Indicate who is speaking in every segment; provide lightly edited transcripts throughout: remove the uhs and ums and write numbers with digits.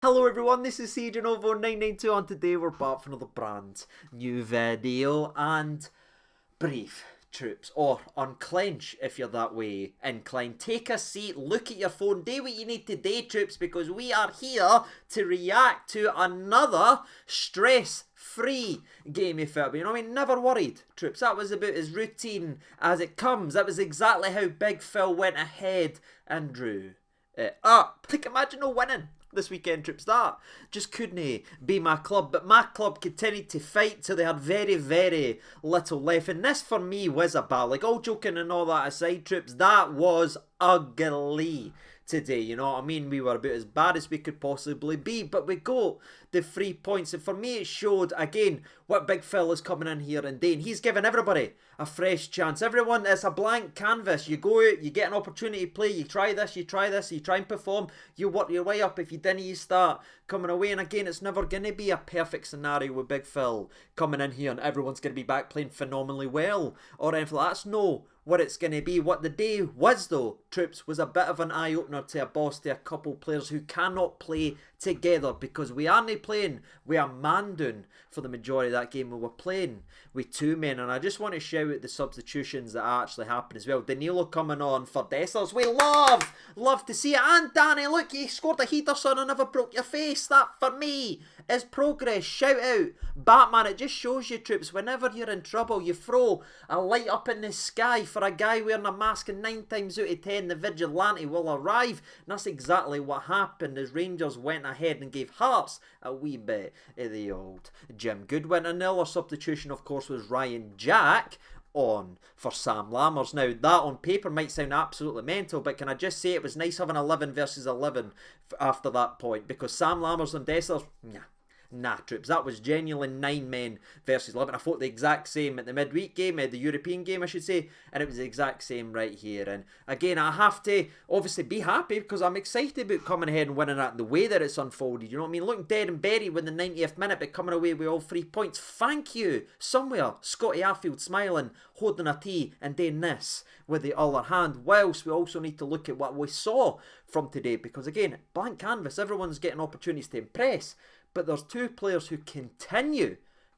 Speaker 1: Hello everyone, this is CJNovo992 and today we're back for another brand new video and brief troops, or unclench if you're that way inclined. Take a seat, look at your phone, do what you need to do, troops, because we are here to react to another stress-free game of football. You know what I mean? Never worried, troops. That was about as routine as it comes. That was exactly how Big Phil went ahead and drew it up. Like, imagine no winning this weekend, troops. That just couldn't be my club, but my club continued to fight till they had very, very little left, and this for me was a battle. Like, all joking and all that aside, troops, that was ugly today, you know what I mean? We were about as bad as we could possibly be, but we got the 3 points, and for me it showed again what Big Phil is coming in here and doing. He's giving everybody a fresh chance. Everyone, it's a blank canvas. You go out, you get an opportunity to play, you try this, you try and perform, you work your way up. If you didn't, you start coming away, and again, it's never going to be a perfect scenario with Big Phil coming in here and everyone's going to be back playing phenomenally well or anything like that. That's no what it's going to be. What the day was, though, troops, was a bit of an eye-opener to a boss, to a couple players who cannot play together, because we aren't playing, we are man doing for the majority of that game. We were playing with two men, and I just want to shout out the substitutions that actually happened as well. Danilo coming on for Dessers. We love to see it. And Danny, look, you scored a heater, son, and never broke your face. That, for me, is progress. Shout out Batman. It just shows you, troops, whenever you're in trouble, you throw a light up in the sky for a guy wearing a mask, and 9 times out of 10 the vigilante will arrive. And that's exactly what happened as Rangers went ahead and gave Hearts a wee bit of the old Jim Goodwin. Another substitution, of course, was Ryan Jack on for Sam Lammers. Now, that on paper might sound absolutely mental, but can I just say it was nice having 11 versus 11 after that point, because Sam Lammers and Dessers, nah, troops, that was genuinely 9 men versus 11. I thought the exact same at the midweek game, the European game I should say, and it was the exact same right here. And again, I have to obviously be happy because I'm excited about coming ahead and winning that the way that it's unfolded. You know what I mean? Looking dead and buried with the 90th minute, but coming away with all 3 points. Thank you. Somewhere, Scotty Arfield smiling, holding a tea and doing this with the other hand, whilst we also need to look at what we saw from today, because again, blank canvas, everyone's getting opportunities to impress, but there's 2 players who continue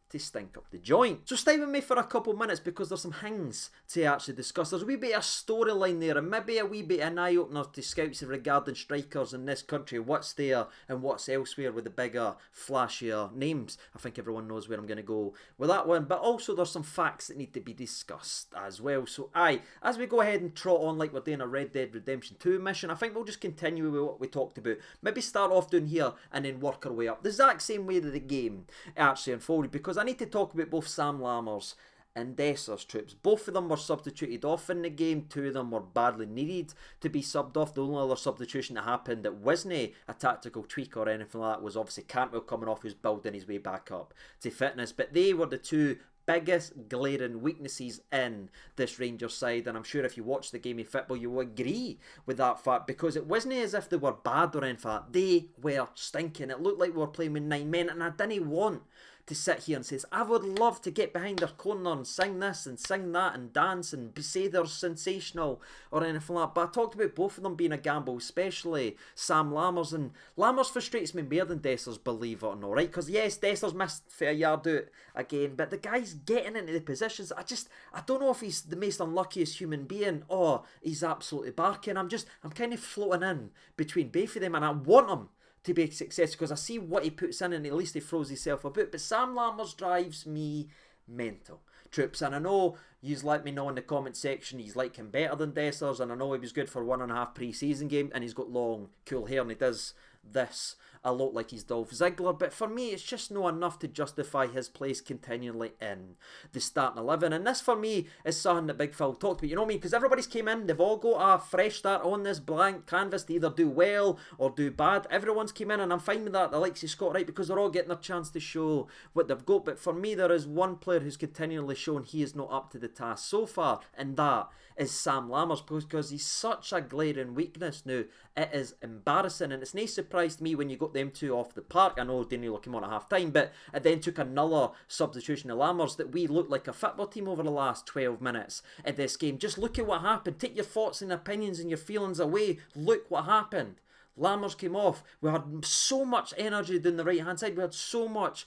Speaker 1: to stink up the joint. So stay with me for a couple minutes, because there's some things to actually discuss. There's a wee bit of storyline there, and maybe a wee bit of an eye-opener to scouts regarding strikers in this country, what's there and what's elsewhere with the bigger, flashier names. I think everyone knows where I'm going to go with that one, but also there's some facts that need to be discussed as well. So as we go ahead and trot on like we're doing a Red Dead Redemption 2 mission, I think we'll just continue with what we talked about. Maybe start off down here and then work our way up the exact same way that the game actually unfolded, because I need to talk about both Sam Lammers and Dessers, troops. Both of them were substituted off in the game. 2 of them were badly needed to be subbed off. The only other substitution that happened that wasn't a tactical tweak or anything like that was obviously Cantwell coming off, who's building his way back up to fitness. But they were the 2 biggest glaring weaknesses in this Rangers side, and I'm sure if you watch the game of football you will agree with that fact, because it wasn't as if they were bad or anything. They were stinking. It looked like we were playing with 9 men, and I didn't want to sit here and says, I would love to get behind their corner and sing this and sing that and dance and say they're sensational or anything like that. But I talked about both of them being a gamble, especially Sam Lammers. And Lammers frustrates me more than Dessers, believe it or not, right? Because yes, Dessers missed a yard out again, but the guy's getting into the positions. I don't know if he's the most unluckiest human being or he's absolutely barking. I'm kind of floating in between both of them, and I want him to be a success because I see what he puts in and at least he throws himself about. But Sam Lammers drives me mental, troops, and I know yous let me know in the comment section he's like him better than Dessers, and I know he was good for 1.5 pre-season game, and he's got long cool hair and he does this a lot like he's Dolph Ziggler, but for me it's just not enough to justify his place continually in the starting 11. And this for me is something that Big Phil talked about, you know what I mean, because everybody's came in, they've all got a fresh start on this blank canvas to either do well or do bad. Everyone's came in, and I'm fine with that, the likes of Scott Wright, because they're all getting their chance to show what they've got. But for me there is one player who's continually shown he is not up to the task so far, and that is Sam Lammers, because he's such a glaring weakness now. It is embarrassing, and it's no surprise to me when you got them 2 off the park. I know Danilo came on at half time, but it then took another substitution of Lammers that we looked like a football team over the last 12 minutes in this game. Just look at what happened. Take your thoughts and opinions and your feelings away. Look what happened. Lammers came off. We had so much energy down the right hand side. We had so much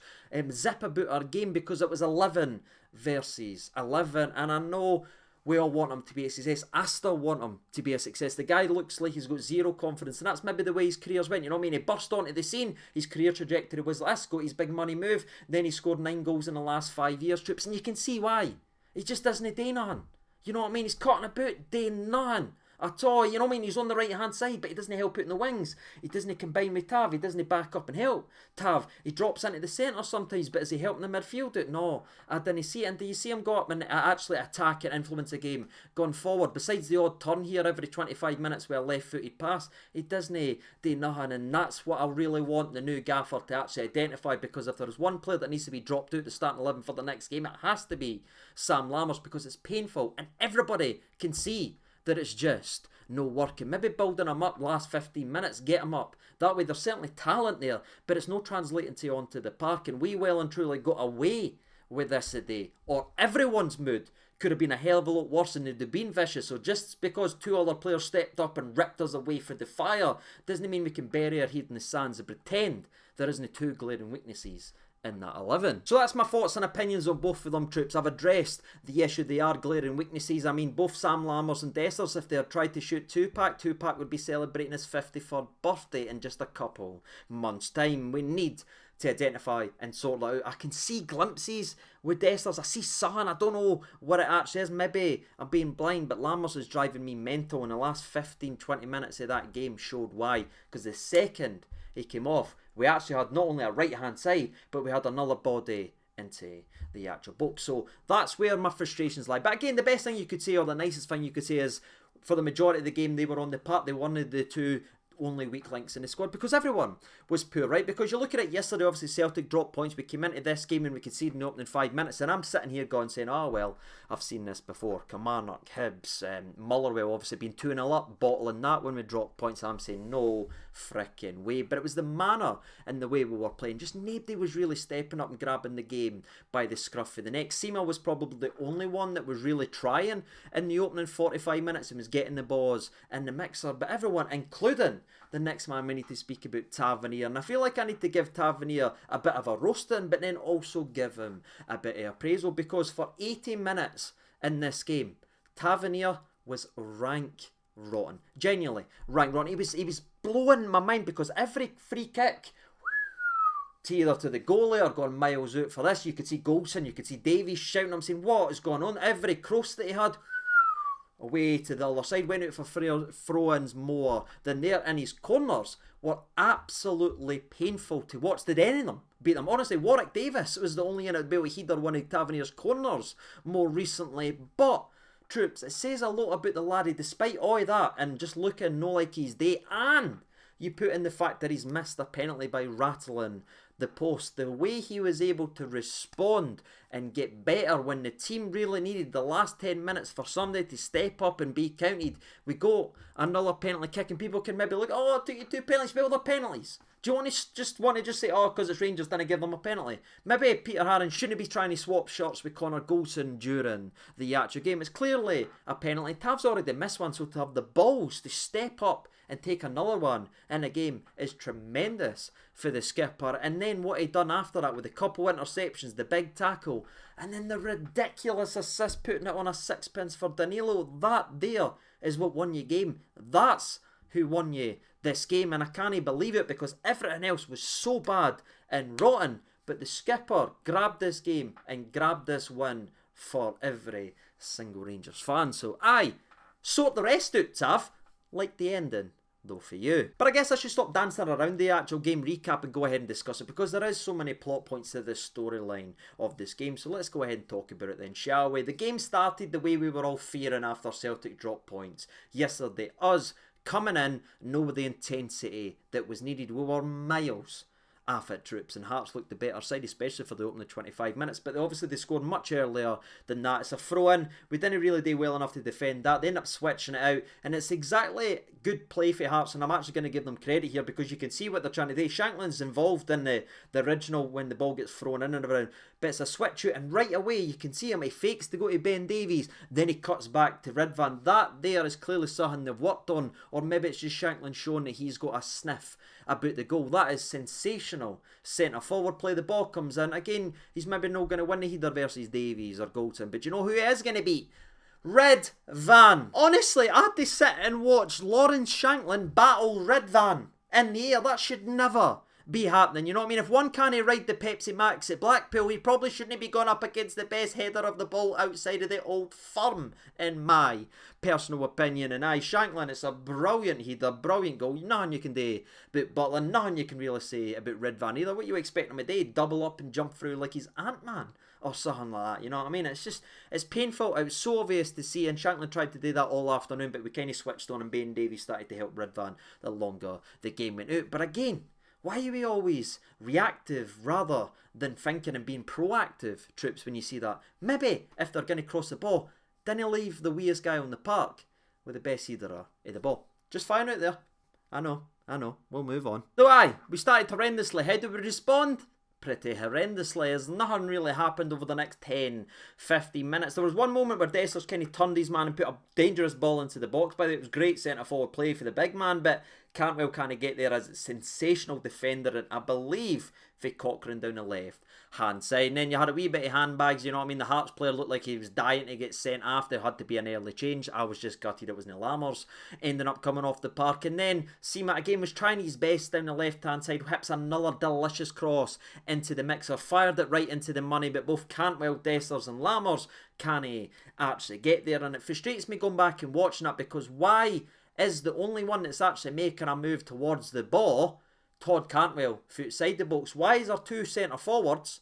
Speaker 1: zip about our game because it was 11 versus 11. And I know we all want him to be a success. I still want him to be a success. The guy looks like he's got zero confidence, and that's maybe the way his career's went. You know what I mean? He burst onto the scene. His career trajectory was this, got his big money move. Then he scored 9 goals in the last 5 years, troops, and you can see why. He just doesn't do nothing. You know what I mean? He's caught in a boot, doing nothing at all. You know what I mean? He's on the right hand side, but he doesn't help out in the wings. He doesn't combine with Tav. He doesn't back up and help Tav. He drops into the centre sometimes, but is he helping the midfield out? No, I didn't see it. And do you see him go up and actually attack and influence the game going forward? Besides the odd turn here every 25 minutes with a left-footed pass, he doesn't do nothing. And that's what I really want the new gaffer to actually identify, because if there's one player that needs to be dropped out the starting 11 for the next game, it has to be Sam Lammers, because it's painful and everybody can see that it's just no working. Maybe building him up last 15 minutes, get him up. That way there's certainly talent there, but it's no translating to onto the park. And we well and truly got away with this today, or everyone's mood could have been a hell of a lot worse and they'd have been vicious. So just because 2 other players stepped up and ripped us away from the fire doesn't mean we can bury our head in the sands and pretend there isn't 2 glaring weaknesses in that 11. So that's my thoughts and opinions on both of them, troops. I've addressed the issue. They are glaring weaknesses. I mean, both Sam Lammers and Dessers, if they had tried to shoot Tupac would be celebrating his 53rd birthday in just a couple months' time. We need to identify and sort that out. I can see glimpses with Dessers. I see something. I don't know what it actually is. Maybe I'm being blind, but Lammers is driving me mental, and the last 15-20 minutes of that game showed why. Because the second he came off, we actually had not only a right hand side, but we had another body into the actual box. So that's where my frustrations lie. But again, the best thing you could say, or the nicest thing you could say, is for the majority of the game they were on the park. They were one of the 2 only weak links in the squad, because everyone was poor, right? Because you look at it yesterday, obviously Celtic dropped points. We came into this game and we conceded in the opening 5 minutes, and I'm sitting here going saying, oh well, I've seen this before. Kilmarnock, Hibs, Motherwell obviously been 2-0 up, bottling that when we dropped points. I'm saying no fricking way. But it was the manner and the way we were playing. Just nobody was really stepping up and grabbing the game by the scruff of the neck. Seema was probably the only one that was really trying in the opening 45 minutes and was getting the balls in the mixer, but everyone, including the next man we need to speak about, Tavernier. And I feel like I need to give Tavernier a bit of a roasting, but then also give him a bit of appraisal, because for 80 minutes in this game, Tavernier was rank rotten. Genuinely rank rotten. He was blowing my mind, because every free kick to either to the goalie or going miles out for this. You could see Golson, you could see Davies shouting. I'm saying, what is going on? Every cross that he had away to the other side, went out for throw-ins more than there, and his corners were absolutely painful to watch. Did any of them beat them? Honestly, Warwick Davis was the only in it to header one of Tavernier's corners more recently. But troops, it says a lot about the laddie, despite all of that and just looking no like his day, and you put in the fact that he's missed a penalty by rattling the post. The way he was able to respond and get better when the team really needed the last 10 minutes for somebody to step up and be counted. We go another penalty kick, and people can maybe look, oh, I took you 2 penalties, well, they're penalties. Do you want to just say, oh, because it's Rangers, didn't give them a penalty? Maybe Peter Haring shouldn't be trying to swap shots with Connor Golson during the actual game. It's clearly a penalty. Tav's already missed one, so to have the balls to step up and take another one in a game is tremendous for the skipper. And then what he done after that with a couple interceptions, the big tackle, and then the ridiculous assist putting it on a sixpence for Danilo. That there is what won you game. That's who won you this game, and I can't believe it, because everything else was so bad and rotten, but the skipper grabbed this game and grabbed this win for every single Rangers fan. So aye, sort the rest out, Tav. Like the ending though for you. But I guess I should stop dancing around the actual game recap and go ahead and discuss it, because there is so many plot points to this storyline of this game. So let's go ahead and talk about it then, shall we? The game started the way we were all fearing after Celtic dropped points yesterday. Us coming in, know the intensity that was needed. We were miles off it, troops, and Hearts looked the better side, especially for the opening 25 minutes, but obviously they scored much earlier than that. It's a throw-in. We didn't really do well enough to defend that. They end up switching it out, and it's exactly good play for Hearts, and I'm actually going to give them credit here, because you can see what they're trying to do. Shanklin's involved in the original when the ball gets thrown in and around, but it's a switch out, and right away you can see him, he fakes to go to Ben Davies, then he cuts back to Ridvan. That there is clearly something they've worked on, or maybe it's just Shankland showing that he's got a sniff about the goal. That is sensational. Centre forward play, the ball comes in. Again, he's maybe not going to win either versus Davies or Goldson, but you know who he is going to beat? Ridvan. Honestly, I had to sit and watch Lawrence Shankland battle Ridvan in the air. That should never be happening. You know what I mean? If one can't ride the Pepsi Max at Blackpool, he probably shouldn't be going up against the best header of the ball outside of the Old Firm, in my personal opinion. And Shankland, it's a brilliant header, brilliant goal. Nothing you can do about Butler, nothing you can really say about Ridvan either. What you expect him to do? Double up and jump through like he's Ant-Man or something like that, you know what I mean? It's painful. It was so obvious to see, and Shankland tried to do that all afternoon, but we kind of switched on, and Ben Davies started to help Ridvan the longer the game went out. But again, why are we always reactive rather than thinking and being proactive, troops, when you see that? Maybe, if they're going to cross the ball, didn't leave the weirest guy on the park with the best header of the ball. Just fine out there. I know, we'll move on. So we started horrendously. How do we respond? Pretty horrendously, as nothing really happened over the next 10, 15 minutes. There was one moment where Dessers kind of turned his man and put a dangerous ball into the box. By the way, it was great centre forward play for the big man, but Cantwell can't get there as a sensational defender, and I believe for Cochrane down the left hand side. And then you had a wee bit of handbags, you know what I mean? The Hearts player looked like he was dying to get sent off. There had to be an early change. I was just gutted it wasn't Lammers ending up coming off the park. And then Seema again was trying his best down the left hand side, whips another delicious cross into the mixer, fired it right into the money, but both Cantwell, Dessers and Lammers can't actually get there. And it frustrates me going back and watching that, because why is the only one that's actually making a move towards the ball Todd Cantwell outside the box? Why is there two centre forwards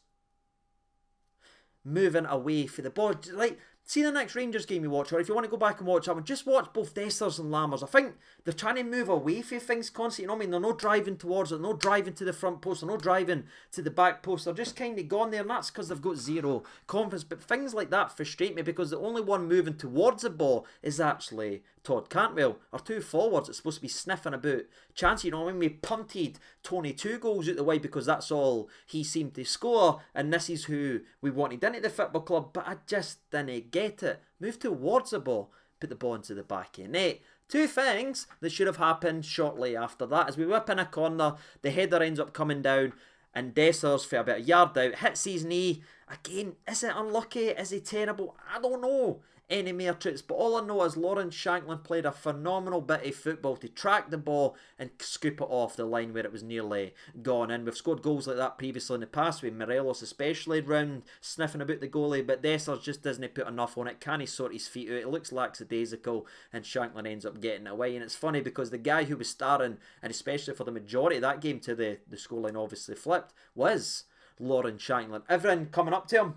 Speaker 1: moving away for the ball? Like, see the next Rangers game you watch, or if you want to go back and watch that one, just watch both Dessers and Lammers. I think they're trying to move away from things constantly, you know what I mean? They're not driving towards it, they're not driving to the front post, they're not driving to the back post, they're just kind of gone there, and that's because they've got zero confidence. But things like that frustrate me, because the only one moving towards the ball is actually Todd Cantwell. Our two forwards are supposed to be sniffing about chances, you know what I mean? We punted Tony 2 goals out the way because that's all he seemed to score, and this is who we wanted into the football club, but I just didn't get it. Move towards the ball, put the ball into the back of the net. Two things that should have happened shortly after that. As we whip in a corner, the header ends up coming down, and Dessers, for about a yard out, hits his knee. Again, is it unlucky? Is he terrible? I don't know any more tricks, but all I know is Lawrence Shankland played a phenomenal bit of football to track the ball and scoop it off the line where it was nearly gone in. We've scored goals like that previously in the past, with Morelos especially round sniffing about the goalie, but Dessers just doesn't put enough on it. Can he sort his feet out? It looks lackadaisical, and Shankland ends up getting it away. And it's funny because the guy who was starring, and especially for the majority of that game till the scoreline obviously flipped, was Lawrence Shankland. Everyone coming up to him,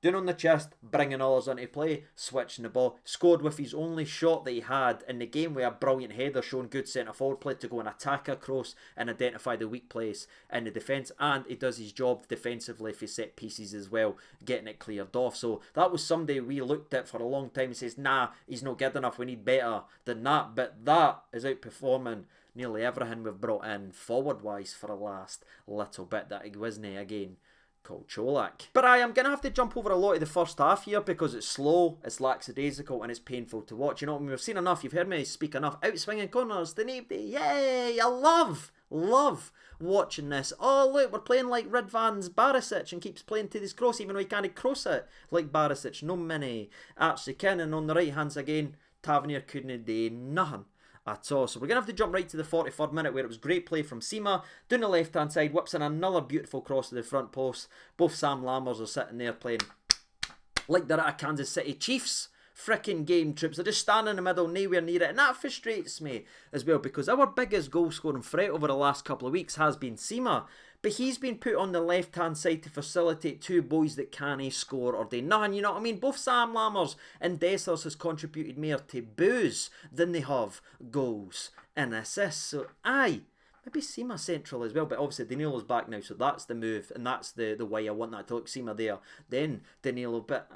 Speaker 1: down on the chest, bringing others into play, switching the ball. Scored with his only shot that he had in the game, with a brilliant header, showing good centre forward play to go and attack across and identify the weak place in the defence. And he does his job defensively for set pieces as well, getting it cleared off. So that was somebody we looked at for a long time and says, nah, he's not good enough, we need better than that. But that is outperforming nearly everything we've brought in forward-wise for the last little bit that he wasn't again called Cholak. But I'm going to have to jump over a lot of the first half here because it's slow, it's lackadaisical, and it's painful to watch. You know, we've seen enough, you've heard me speak enough. Outswinging corners, the Navy, yay! I love watching this. Oh, look, we're playing like Ridvan's Barisic and keeps playing to this cross, even though he can't cross it like Barisic. No many actually can. And on the right hands again, Tavernier couldn't do nothing at all. So we're going to have to jump right to the 43rd minute, where it was great play from Seema down the left hand side, whips in another beautiful cross to the front post. Both Sam Lammers are sitting there playing like they're at a Kansas City Chiefs frickin' game, troops. They're just standing in the middle, nowhere near it, and that frustrates me as well, because our biggest goal scoring threat over the last couple of weeks has been Seema, but he's been put on the left hand side to facilitate two boys that can't score or do nothing, you know what I mean? Both Sam Lammers and Dessers has contributed more to boos than they have goals and assists. So maybe Seema central as well, but obviously Danilo's back now, so that's the move, and that's the way I want that to look. Seema there, then Danilo, but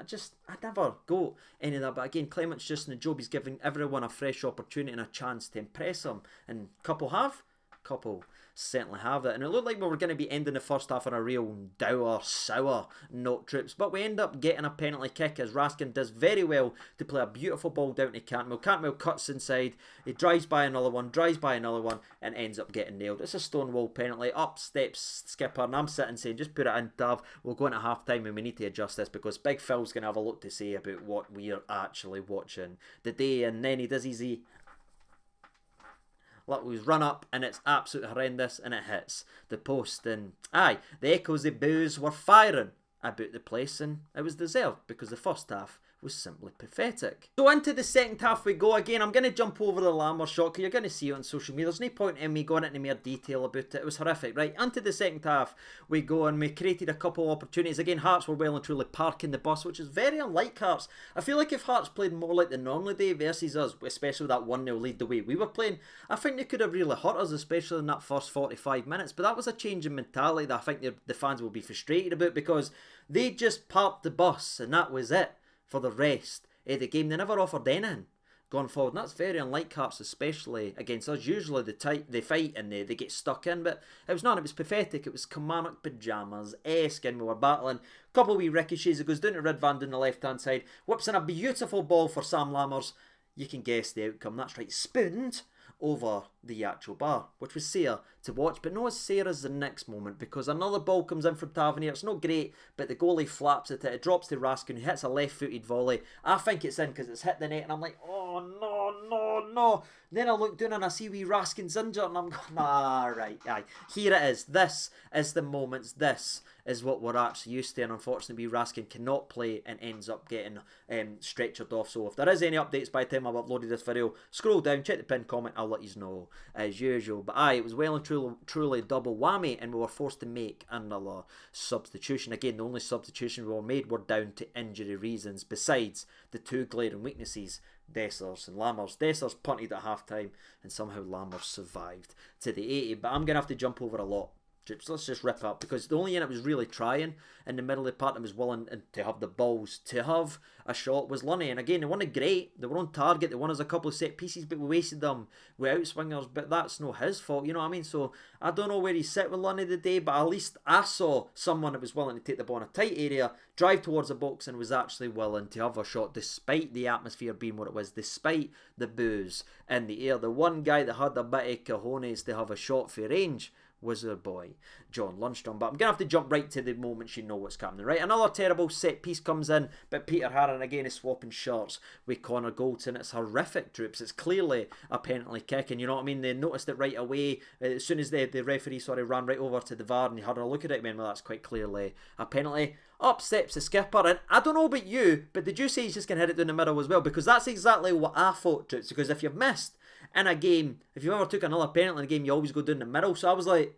Speaker 1: I never go any of that. But again, Clement's just in the job, he's giving everyone a fresh opportunity and a chance to impress them, and couple certainly have it. And it looked like we were going to be ending the first half on a real dour, sour note, troops. But we end up getting a penalty kick as Raskin does very well to play a beautiful ball down to Cantwell. Cantwell cuts inside, he drives by another one, and ends up getting nailed. It's a Stonewall penalty. Up steps Skipper, and I'm sitting saying, just put it in, Tav. We'll go into half time and we need to adjust this because Big Phil's going to have a lot to say about what we're actually watching today. And then he does easy. Look, we run up and it's absolutely horrendous and it hits the post. And aye, the echoes of boos were firing about the place and it was deserved because the first half was simply pathetic. So into the second half we go again. I'm going to jump over the Lammer shot because you're going to see it on social media. There's no point in me going into more detail about it. It was horrific, right? Into the second half we go and we created a couple of opportunities. Again, Hearts were well and truly parking the bus, which is very unlike Hearts. I feel like if Hearts played more like they normally do versus us, especially with that 1-0 lead the way we were playing, I think they could have really hurt us, especially in that first 45 minutes. But that was a change in mentality that I think the fans will be frustrated about because they just parked the bus and that was it for the rest of the game. They never offered anything going forward, and that's very unlike Hearts, especially against us. Usually they fight and they get stuck in, but it was none. It was pathetic. It was Kilmarnock pyjamas-esque, and we were battling. A couple of wee ricochets. It goes down to Ridvan on the left-hand side, whips in a beautiful ball for Sam Lammers. You can guess the outcome. That's right, spooned over the actual bar, which was Sayre to watch, but no, Sayre is the next moment because another ball comes in from Tavernier. It's not great, but the goalie flaps at it. It drops to Raskin, who hits a left-footed volley. I think it's in because it's hit the net, and I'm like, oh no, no, no. Then I look down and I see wee Raskin's injured, and I'm going, right, aye. Here it is. This is the moments. This is what we're actually used to, and unfortunately Raskin cannot play and ends up getting stretchered off. So if there is any updates by the time I've uploaded this video, scroll down, check the pinned comment, I'll let you know as usual. But aye, it was well and truly double whammy, and we were forced to make another substitution. Again, the only substitution we were made were down to injury reasons, besides the two glaring weaknesses, Dessers and Lammers. Dessers punted at half time and somehow Lammers survived to the 80. But I'm going to have to jump over a lot. So let's just rip up because the only unit was really trying in the middle of the part and was willing to have the balls to have a shot was Lunny. And again, they weren't great. They were on target. They won us a couple of set pieces, but we wasted them with outswingers. But that's not his fault, you know what I mean? So I don't know where he sit with Lunny today, but at least I saw someone that was willing to take the ball in a tight area, drive towards the box, and was actually willing to have a shot despite the atmosphere being what it was, despite the boos in the air. The one guy that had a bit of cojones to have a shot for range was our boy John Lundstrom. But I'm going to have to jump right to the moments you know what's coming. Right, another terrible set piece comes in, but Peter Harron again is swapping shots with Connor Goldson. It's horrific, troops. It's clearly a penalty kick, and you know what I mean? They noticed it right away. As soon as the referee ran right over to the VAR and he had a look at it, man, well, that's quite clearly a penalty. Up steps the skipper, and I don't know about you, but did you say he's just going to hit it down the middle as well? Because that's exactly what I thought, troops. Because if you've missed in a game, if you ever took another penalty in a game, you always go down the middle. So I was like,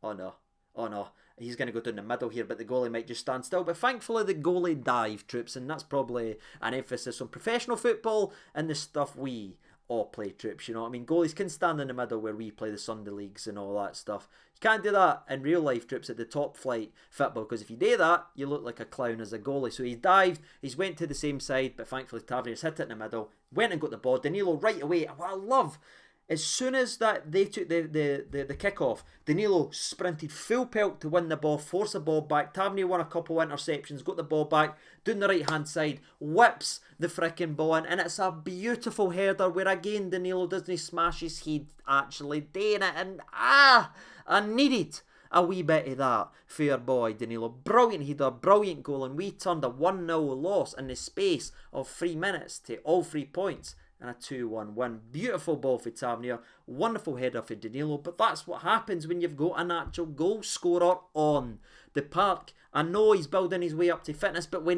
Speaker 1: oh no, he's going to go down the middle here, but the goalie might just stand still. But thankfully the goalie dived, troops, and that's probably an emphasis on professional football and the stuff we all play, troops, you know what I mean? Goalies can stand in the middle where we play the Sunday leagues and all that stuff. You can't do that in real life, troops, at the top flight football, because if you do that, you look like a clown as a goalie. So he dived, he's went to the same side, but thankfully Tavernier's hit it in the middle, went and got the ball. Danilo right away, what I love, as soon as that they took the kick off, Danilo sprinted full pelt to win the ball, force the ball back. Tavernier won a couple of interceptions, got the ball back, down the right hand side, whips the frickin' ball in, and it's a beautiful header where again Danilo doesn't smash his head actually doing it, and I needed a wee bit of that for your boy Danilo. Brilliant header, brilliant goal, and we turned a 1-0 loss in the space of 3 minutes to all 3 points. And a 2-1 win. Beautiful ball for Tavernier. Wonderful header for Danilo. But that's what happens when you've got an actual goal scorer on the park. I know he's building his way up to fitness, but we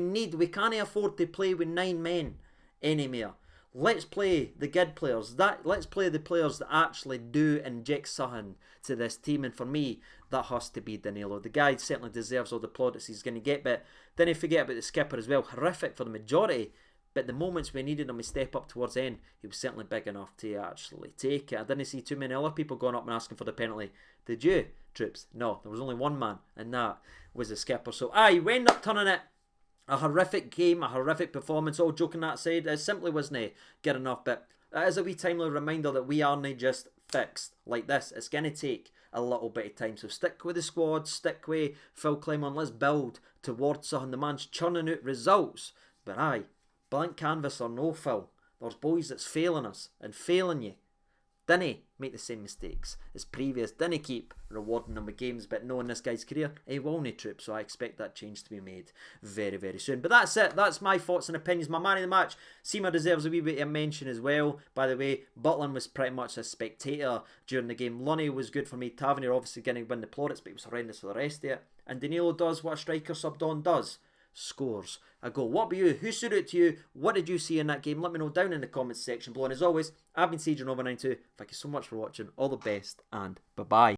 Speaker 1: can't afford to play with 9 men anymore. Let's play the good players. Let's play the players that actually do inject something to this team. And for me, that has to be Danilo. The guy certainly deserves all the plaudits he's going to get. But then you forget about the skipper as well. Horrific for the majority. But the moments we needed him to step up towards the end, he was certainly big enough to actually take it. I didn't see too many other people going up and asking for the penalty. Did you, troops? No, there was only one man, and that was the skipper. So aye, we ended up turning it a horrific game, a horrific performance. All joking that side, it simply wasn't good enough. But it is a wee timely reminder that we aren't just fixed like this. It's going to take a little bit of time. So stick with the squad, stick with Phil Clement. Let's build towards something. The man's churning out results. But aye, blank canvas or no, Phil, there's boys that's failing us and failing you. Dinna make the same mistakes as previous. Dinna keep rewarding them with games, but knowing this guy's career, he will need troops, so I expect that change to be made very, very soon. But that's it. That's my thoughts and opinions. My man of the match, Seema deserves a wee bit of mention as well. By the way, Butland was pretty much a spectator during the game. Lunny was good for me. Tavernier obviously going to win the plaudits, but he was horrendous for the rest of it. And Danilo does what a striker subbed on does. Scores a goal. What about you? Who stood out to you? What did you see in that game? Let me know down in the comments section below. And as always, I've been Siege Over 92. Thank you so much for watching. All the best and bye-bye.